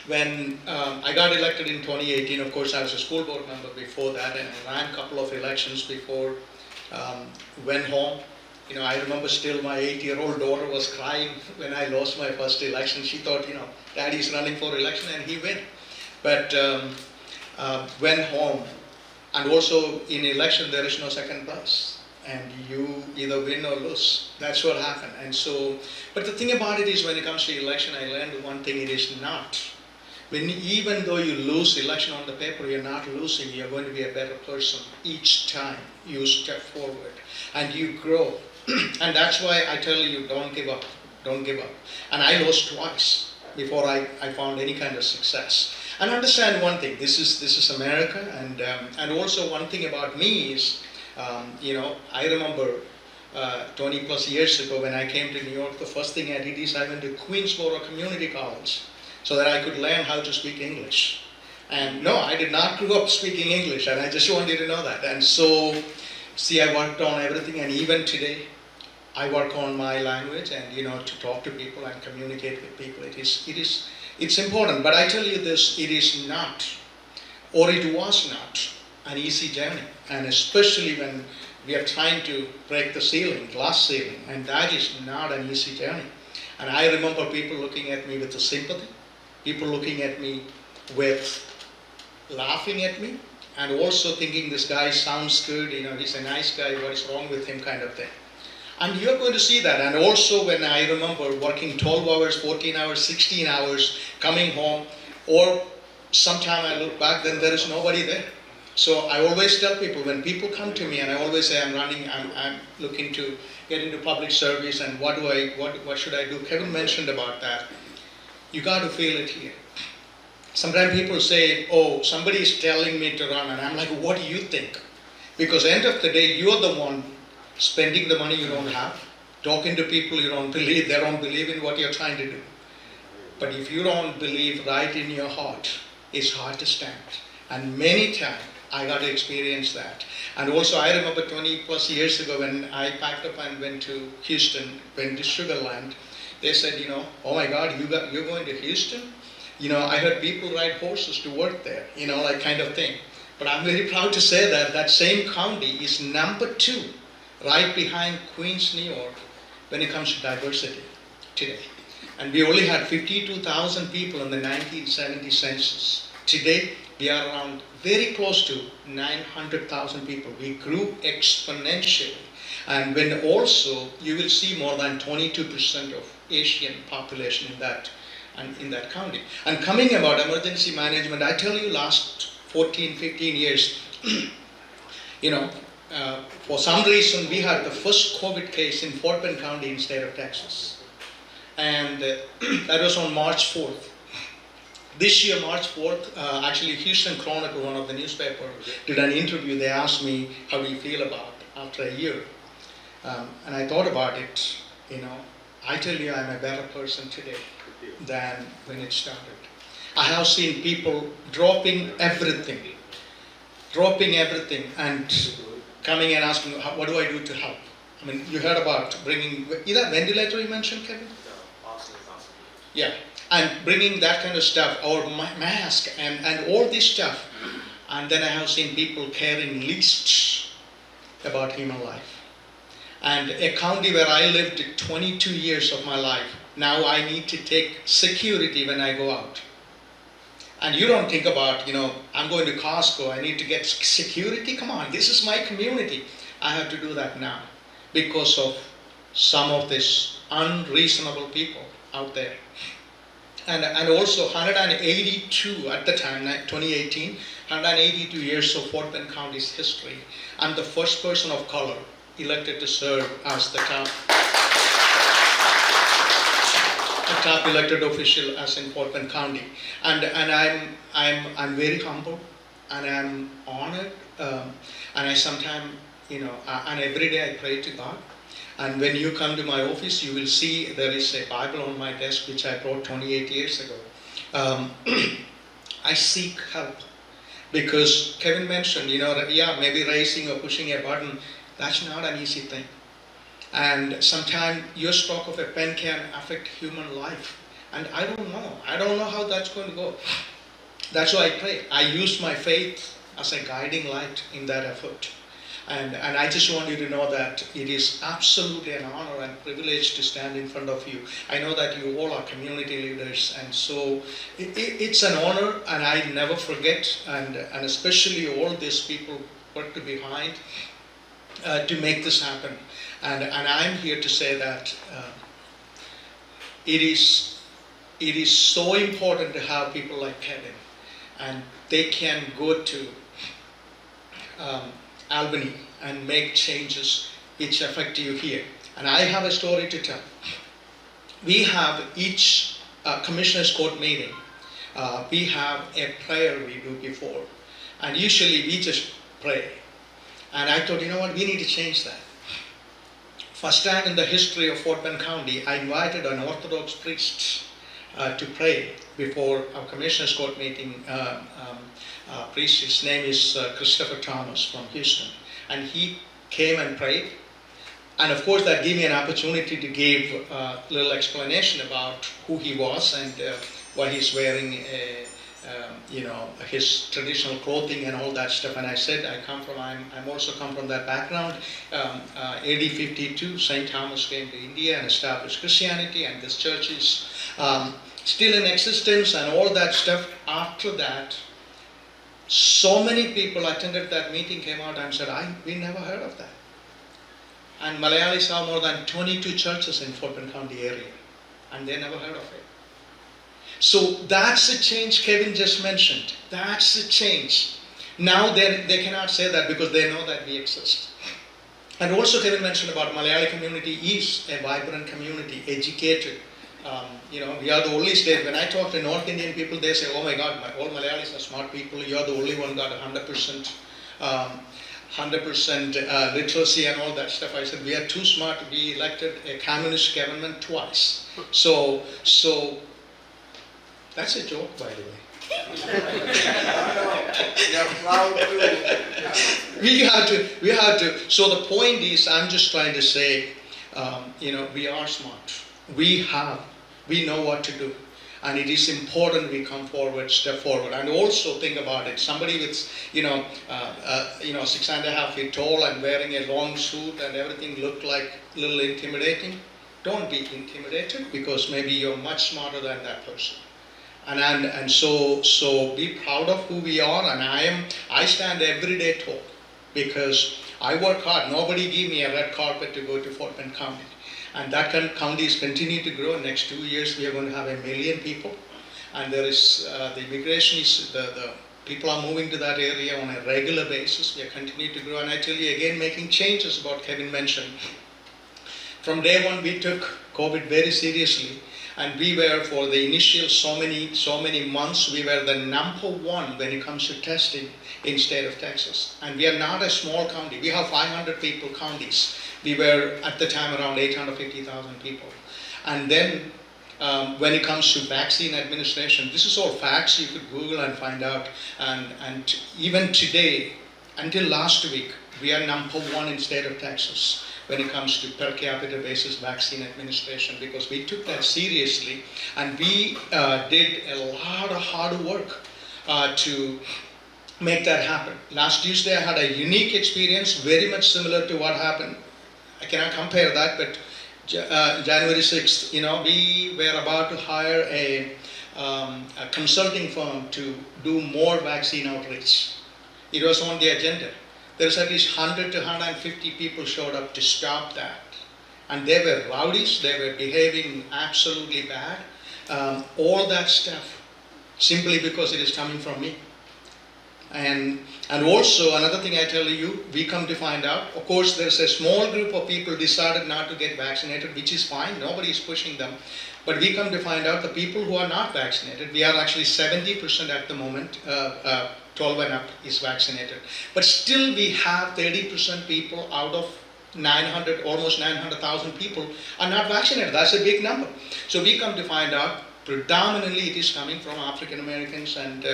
when I got elected in 2018, of course I was a school board member before that, and I ran a couple of elections before, went home. I remember still my 8-year-old daughter was crying when I lost my first election. She thought, Daddy's running for election and he win. But went home, and also in election there is no second place. And you either win or lose. That's what happened. And so, but the thing about it is, when it comes to election, I learned one thing: it is not. Even though you lose election on the paper, you're not losing. You're going to be a better person each time you step forward and you grow. And that's why I tell you, don't give up. Don't give up. And I lost twice before I found any kind of success. And understand one thing: this is America, and also one thing about me is, I remember 20 plus years ago when I came to New York, the first thing I did is I went to Queensboro Community College so that I could learn how to speak English. And no, I did not grow up speaking English, and I just wanted to know that. And so, I worked on everything, and even today, I work on my language and to talk to people and communicate with people. It's important. But I tell you this: it is not, or it was not, an easy journey, and especially when we are trying to break the ceiling, glass ceiling, and that is not an easy journey. And I remember people looking at me with the sympathy, people looking at me with laughing at me, and also thinking, this guy sounds good, he's a nice guy, what is wrong with him, kind of thing. And you're going to see that. And also, when I remember working 12 hours, 14 hours, 16 hours, coming home, or sometime I look back, then there is nobody there. So I always tell people, when people come to me, and I always say I'm looking to get into public service, and what should I do? Kevin mentioned about that. You got to feel it here. Sometimes people say, oh, somebody is telling me to run, and I'm like, what do you think? Because end of the day, you're the one spending the money you don't have, talking to people you don't believe, they don't believe in what you're trying to do. But if you don't believe right in your heart, it's hard to stand. And many times, I got to experience that. And also, I remember 20 plus years ago when I packed up and went to Houston, went to Sugar Land. They said, oh my God, you're going to Houston? I heard people ride horses to work there, kind of thing. But I'm very proud to say that same county is number 2, right behind Queens, New York, when it comes to diversity today. And we only had 52,000 people in the 1970 census. Today, we are around very close to 900,000 people. We grew exponentially. And when also, you will see more than 22% of Asian population in that county. And coming about emergency management, I tell you, last 14, 15 years, for some reason, we had the first COVID case in Fort Bend County in state of Texas. And that was on March 4th. This year, March 4th, actually Houston Chronicle, one of the newspapers, did an interview. They asked me, how do you feel about it after a year? And I thought about it, I tell you, I'm a better person today than when it started. I have seen people dropping everything and coming and asking, what do I do to help? I mean, you heard about bringing, either ventilator you mentioned, Kevin? Yeah. And bringing that kind of stuff, or mask, and all this stuff. And then I have seen people caring least about human life. And a county where I lived 22 years of my life, Now I need to take security when I go out. And you don't think about, I'm going to Costco, I need to get security. Come on, this is my community. I have to do that now because of some of these unreasonable people out there. And also 182 at the time, 2018, 182 years of Fort Bend County's history. I'm the first person of color elected to serve as the top elected official as in Fort Bend County. And I'm very humble and I'm honored. And I sometimes, and every day I pray to God. And when you come to my office, you will see there is a Bible on my desk which I wrote 28 years ago. I seek help because Kevin mentioned, maybe raising or pushing a button, that's not an easy thing. And sometimes your stroke of a pen can affect human life. And I don't know how that's going to go. That's why I pray. I use my faith as a guiding light in that effort. And I just want you to know that it is absolutely an honor and privilege to stand in front of you. I know that you all are community leaders, and so it's an honor, and I never forget, and especially all these people worked behind to make this happen. And I'm here to say that it is so important to have people like Kevin, and they can go to Albany and make changes which affect you here. And I have a story to tell. We have each Commissioners Court meeting, we have a prayer we do before. And usually we just pray. And I thought, we need to change that. First time in the history of Fort Bend County, I invited an Orthodox priest to pray before our Commissioners Court meeting. Priest, his name is Christopher Thomas from Houston, and he came and prayed. And of course that gave me an opportunity to give a little explanation about who he was and why he's wearing his traditional clothing and all that stuff. And I said I'm also come from that background. AD 52, St. Thomas came to India and established Christianity, and this church is still in existence and all that stuff. After that, so many people attended that meeting, came out and said, we never heard of that. And Malayalis have more than 22 churches in Fort Bend County area, and they never heard of it. So that's a change Kevin just mentioned. That's a change. Now they cannot say that because they know that we exist. And also Kevin mentioned about Malayali community is a vibrant community, educated. We are the only state. When I talk to North Indian people, they say, oh my God, all Malayalis are smart people. You are the only one got 100% literacy and all that stuff. I said, we are too smart to be elected a communist government twice. So that's a joke, by the way. We have to. So the point is, I'm just trying to say, we are smart. We know what to do, and it is important we come forward, step forward, and also think about it. Somebody with 6.5 feet tall and wearing a long suit and everything look like a little intimidating. Don't be intimidated because maybe you're much smarter than that person. And so be proud of who we are. And I stand every day tall because I work hard. Nobody gave me a red carpet to go to Fort Bend County. And that county is continuing to grow. Next 2 years, we are going to have 1 million people. And there is, the immigration is, the people are moving to that area on a regular basis. We are continuing to grow. And I tell you again, making changes about Kevin mentioned. From day one, we took COVID very seriously. And we were, for the initial so many months, we were the #1 when it comes to testing in state of Texas. And we are not a small county. We have 500 people counties. We were at the time around 850,000 people. And then when it comes to vaccine administration, this is all facts you could Google and find out. And even today, until last week, we are #1 in state of Texas when it comes to per capita basis vaccine administration, because we took that seriously and we did a lot of hard work to make that happen. Last Tuesday I had a unique experience, very much similar to what happened. I cannot compare that, but January 6th, we were about to hire a consulting firm to do more vaccine outreach. It was on the agenda. There's at least 100 to 150 people showed up to stop that. And they were rowdies, they were behaving absolutely bad. All that stuff, simply because it is coming from me. And also another thing I tell you, we come to find out, of course there's a small group of people decided not to get vaccinated, which is fine, nobody is pushing them. But we come to find out the people who are not vaccinated, we are actually 70% at the moment, 12 and up is vaccinated. But still we have 30% people out of 900, almost 900,000 people are not vaccinated. That's a big number. So we come to find out predominantly it is coming from African Americans and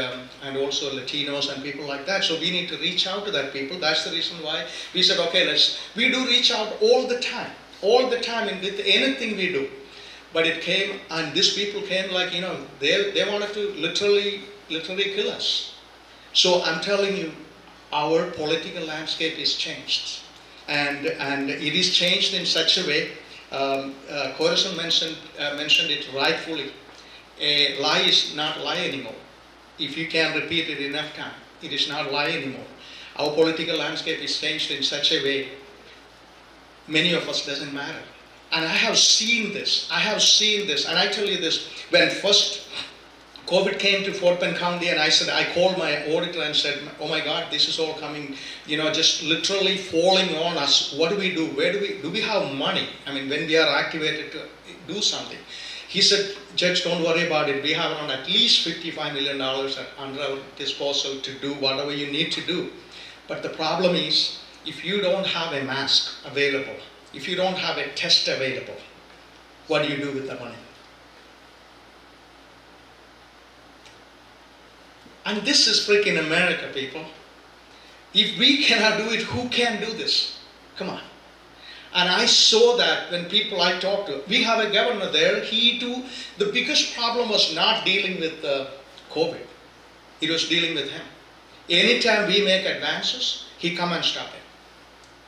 also Latinos and people like that. So we need to reach out to that people. That's the reason why we said, okay, we do reach out all the time in with anything we do. But it came, and these people came like, they wanted to literally kill us. So I'm telling you, our political landscape is changed. And it is changed in such a way, Corazon mentioned it rightfully. A lie is not lie anymore. If you can repeat it enough time, it is not lie anymore. Our political landscape is changed in such a way, many of us doesn't matter. And I have seen this, and I tell you this, when first COVID came to Fort Bend County, and I called my auditor and said, oh my God, this is all coming, just literally falling on us. What do we do? Do we have money? I mean, when we are activated to do something. He said, Judge, don't worry about it. We have around at least $55 million under our disposal to do whatever you need to do. But the problem is, if you don't have a mask available, if you don't have a test available, what do you do with the money? And this is freaking America, people. If we cannot do it, who can do this? Come on. And I saw that when people I talked to, we have a governor there, he too, the biggest problem was not dealing with COVID. It was dealing with him. Anytime we make advances, he come and stop it.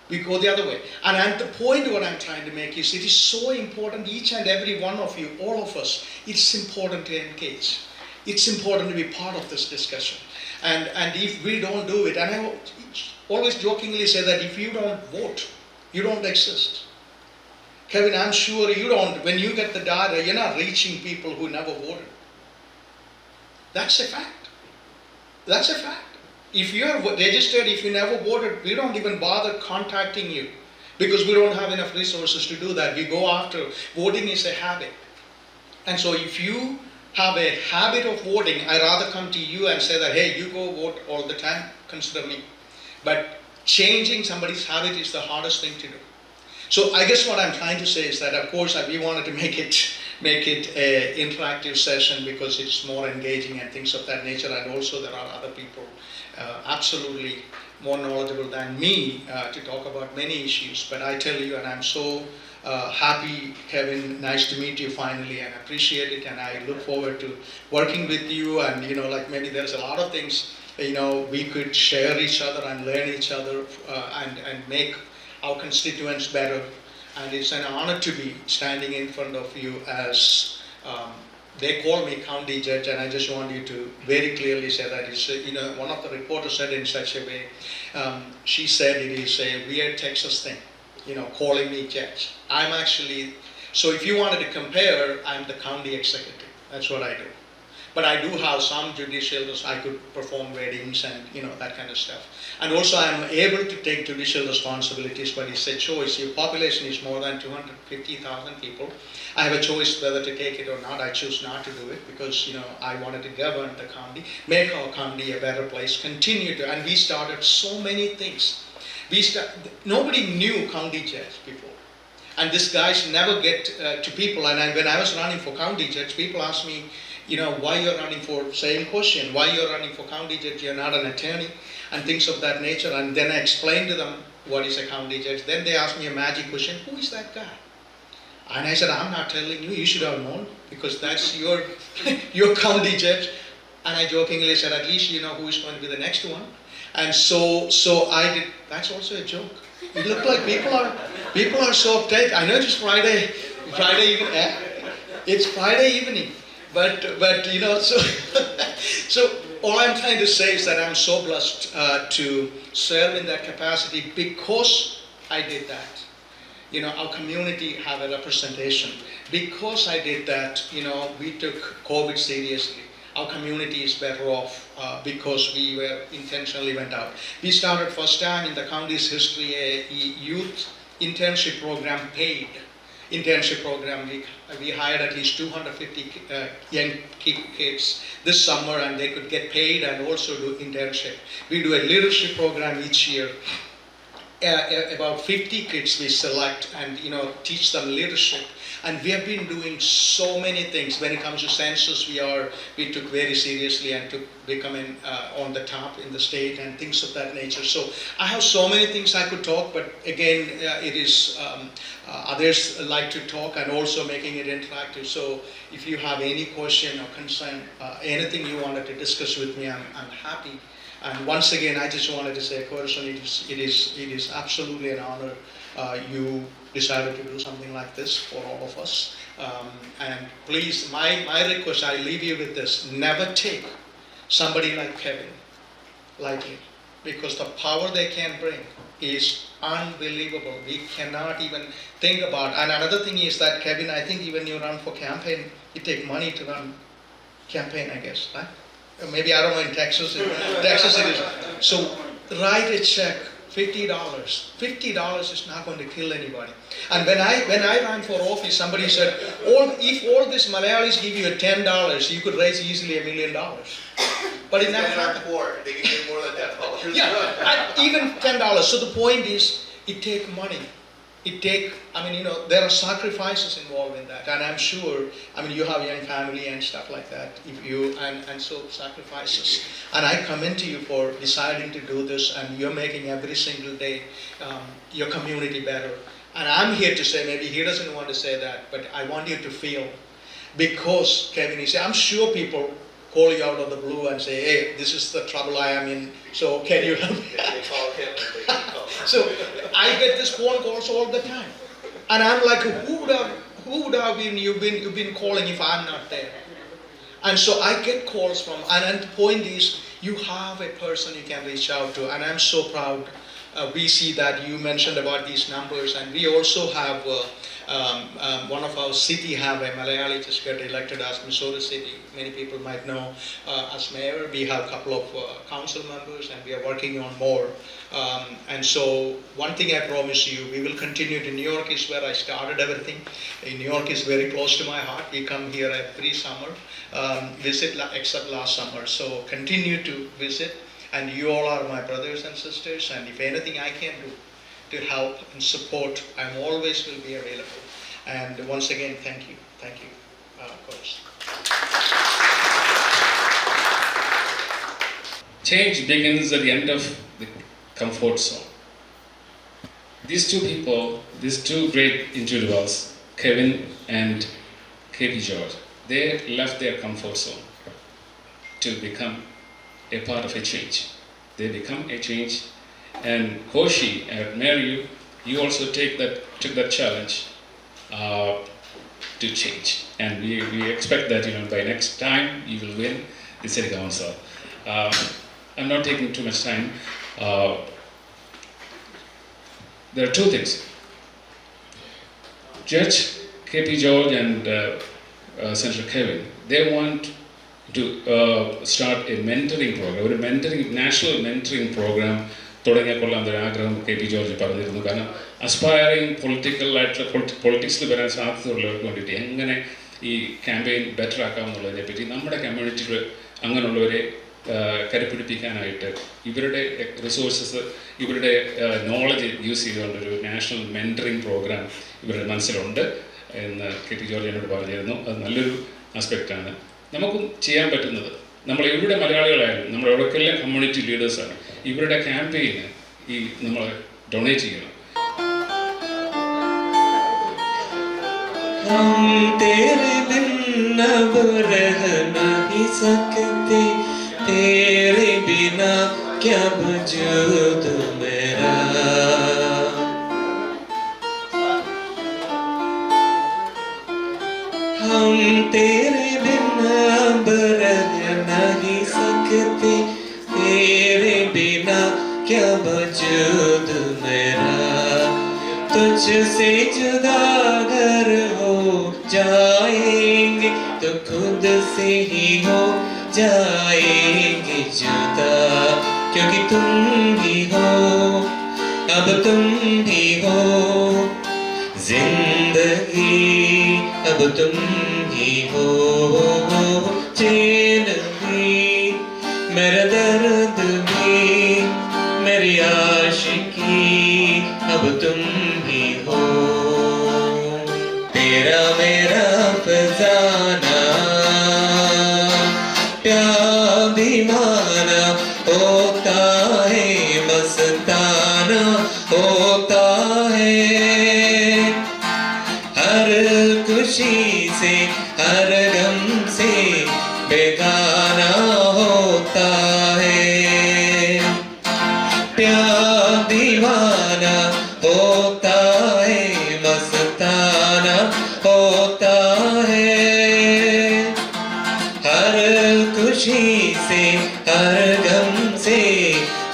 We go the other way. And at the point what I'm trying to make is, it is so important, each and every one of you, all of us, it's important to engage. It's important to be part of this discussion. And if we don't do it, and I always jokingly say that if you don't vote, you don't exist. Kevin, I'm sure you don't, when you get the data, you're not reaching people who never voted. That's a fact. That's a fact. If you are registered, if you never voted, we don't even bother contacting you because we don't have enough resources to do that. We go after, voting is a habit. And so if you have a habit of voting, I rather come to you and say that, hey, you go vote all the time, consider me. But changing somebody's habit is the hardest thing to do. So I guess what I'm trying to say is that, of course, we wanted to make it an interactive session because it's more engaging and things of that nature. And also there are other people absolutely more knowledgeable than me to talk about many issues. But I tell you, and I'm so happy, Kevin, nice to meet you finally, and appreciate it. And I look forward to working with you. And like maybe there's a lot of things we could share each other and learn each other and make our constituents better. And it's an honor to be standing in front of you as they call me county judge, and I just want you to very clearly say that it's one of the reporters said in such a way, she said it is a weird Texas thing, calling me judge. I'm actually, so if you wanted to compare, I'm the county executive. That's what I do. But I do have some judicial, I could perform weddings and that kind of stuff. And also I'm able to take judicial responsibilities, but it's a choice. Your population is more than 250,000 people. I have a choice whether to take it or not. I choose not to do it because I wanted to govern the county, make our county a better place, continue to, and we started so many things. Nobody knew county judge before. And this guys never get to people, and when I was running for county judge, people asked me, why you're running for, same question, why you're running for county judge, you're not an attorney, and things of that nature. And then I explained to them what is a county judge. Then they asked me a magic question, who is that guy? And I said, I'm not telling you, you should have known, because that's your county judge. And I jokingly said, at least you know who is going to be the next one. And so I did, that's also a joke. It looked like people are so uptight. I know it's Friday evening. It's Friday evening, but you know, so so all I'm trying to say is that I'm so blessed to serve in that capacity because I did that. You know, our community have a representation. Because I did that, you know, we took COVID seriously. Our community is better off because we were intentionally went out. We started first time in the county's history a youth internship program, paid internship program. We hired at least 250 young kids this summer, and they could get paid and also do internship. We do a leadership program each year. About 50 kids we select and, you know, teach them leadership. And we have been doing so many things. When it comes to census, we took very seriously and took becoming on the top in the state and things of that nature. So I have so many things I could talk, but again, it is others like to talk and also making it interactive. So if you have any question or concern, anything you wanted to discuss with me, I'm happy. And once again, I just wanted to say, Corazon, it is absolutely an honor you decided to do something like this for all of us. And please, my request, I leave you with this: never take somebody like Kevin lightly, because the power they can bring is unbelievable. We cannot even think about. And another thing is that Kevin, I think even you run for campaign, you take money to run campaign, I guess, right? Maybe, I don't know, in Texas it is. So write a check, $50. $50 is not going to kill anybody. And when I ran for office, somebody said, if all these Malayalis give you $10, you could raise easily $1 million. But it never happened. They can get more than $10. Yeah, even $10. So the point is, it takes money. I mean, you know, there are sacrifices involved in that, and I'm sure, I mean, you have a young family and stuff like that, and so sacrifices. And I commend you for deciding to do this, and you're making every single day your community better. And I'm here to say, maybe he doesn't want to say that, but I want you to feel, because Kevin, you say, I'm sure people call you out of the blue and say, hey, this is the trouble I am in, so can you help me? They call him and they can call. So I get this phone calls all the time, and I'm like, who would have been you've been calling if I'm not there? And so I get calls from, and the point is, you have a person you can reach out to, and I'm so proud. We see that you mentioned about these numbers, and we also have one of our city have a Malayali just got elected as Missouri City. Many people might know as mayor. We have a couple of council members, and we are working on more. And so one thing I promise you, we will continue to New York is where I started everything. New York is very close to my heart. We come here every summer, visit except last summer. So continue to visit, and you all are my brothers and sisters, and if anything I can do to help and support, I always will be available. And once again, thank you, Coach. Change begins at the end of the comfort zone. These two people, these two great individuals, Kevin and KP George, they left their comfort zone to become a part of a change. They become a change. And Koshi, I admire you. You also took that challenge to change. And we expect that, you know, by next time you will win the city council. I'm not taking too much time. There are two things. Judge KP George and Senator Kevin, they want to start a mentoring program, national mentoring program. തുടങ്ങിയ കൊള്ളാമെന്നൊരു ആഗ്രഹം K P George പറഞ്ഞിരുന്നു. കാരണം അസ്പയറിങ് പൊളിറ്റിക്സിൽ വരാൻ സാധ്യതയുള്ളവർക്ക് വേണ്ടിയിട്ട് എങ്ങനെ ഈ campaign better ആക്കാമെന്നുള്ളതിനെ പറ്റി നമ്മുടെ കമ്മ്യൂണിറ്റിയിൽ അങ്ങനെയുള്ളവരെ കരുപ്പിടിപ്പിക്കാനായിട്ട് ഇവരുടെ റിസോഴ്സസ്, ഇവരുടെ നോളജ് യൂസ് ചെയ്തുകൊണ്ടൊരു നാഷണൽ മെൻറ്ററിങ് പ്രോഗ്രാം ഇവരുടെ മനസ്സിലുണ്ട് എന്ന് കെ പി ജോർജ് എന്നോട് പറഞ്ഞിരുന്നു. അത് നല്ലൊരു ആസ്പെക്റ്റാണ്. നമുക്കും ചെയ്യാൻ പറ്റുന്നത്, നമ്മൾ എവിടെ മലയാളികളായാലും നമ്മൾ എവിടെയൊക്കെല്ലാം കമ്മ്യൂണിറ്റി ലീഡേഴ്സാണ്, ഇവരുടെ ക്യാമ്പയിന് ഈ നമ്മൾ ഡൊണേറ്റ് ചെയ്യണം. तेरे बिन अब रह नहीं सकते, तेरे बिना क्या वजूद मेरा. तेरे बिन अब रह नहीं सकते, तेरे बिना क्या वजूद मेरा, तुझसे जुदा अगर हो जाएंगे तो खुद से ही हो जाएंगे जुदा, क्योंकि तुम ही हो, अब तुम ही हो जिंदगी, अब तुम ही हो चैन भी, मेरा दर्द भी, मेरी आशिकी, अब तुम ही हो। तेरा मेरा फसाना प्यार दीवाना होता है, मस्ताना होता है, हर खुशी से हर गम से बेगाना होता है, प्यार दीवाना होता है, मस्ताना होता है, हर खुशी से हर गम से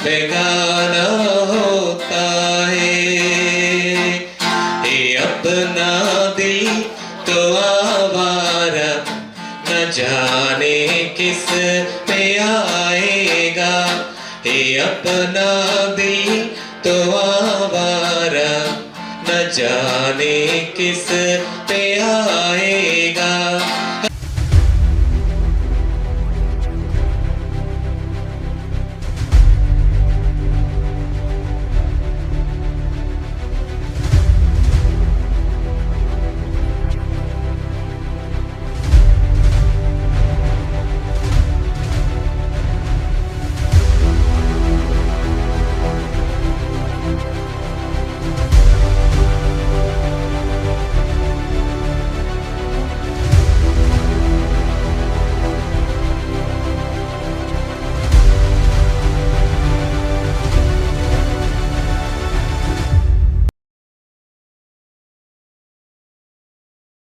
बेगाना होता है। ये अपना दिल तो आवारा, न जाने किस पे आएगा, ये अपना दिल तो आवारा, न जाने किस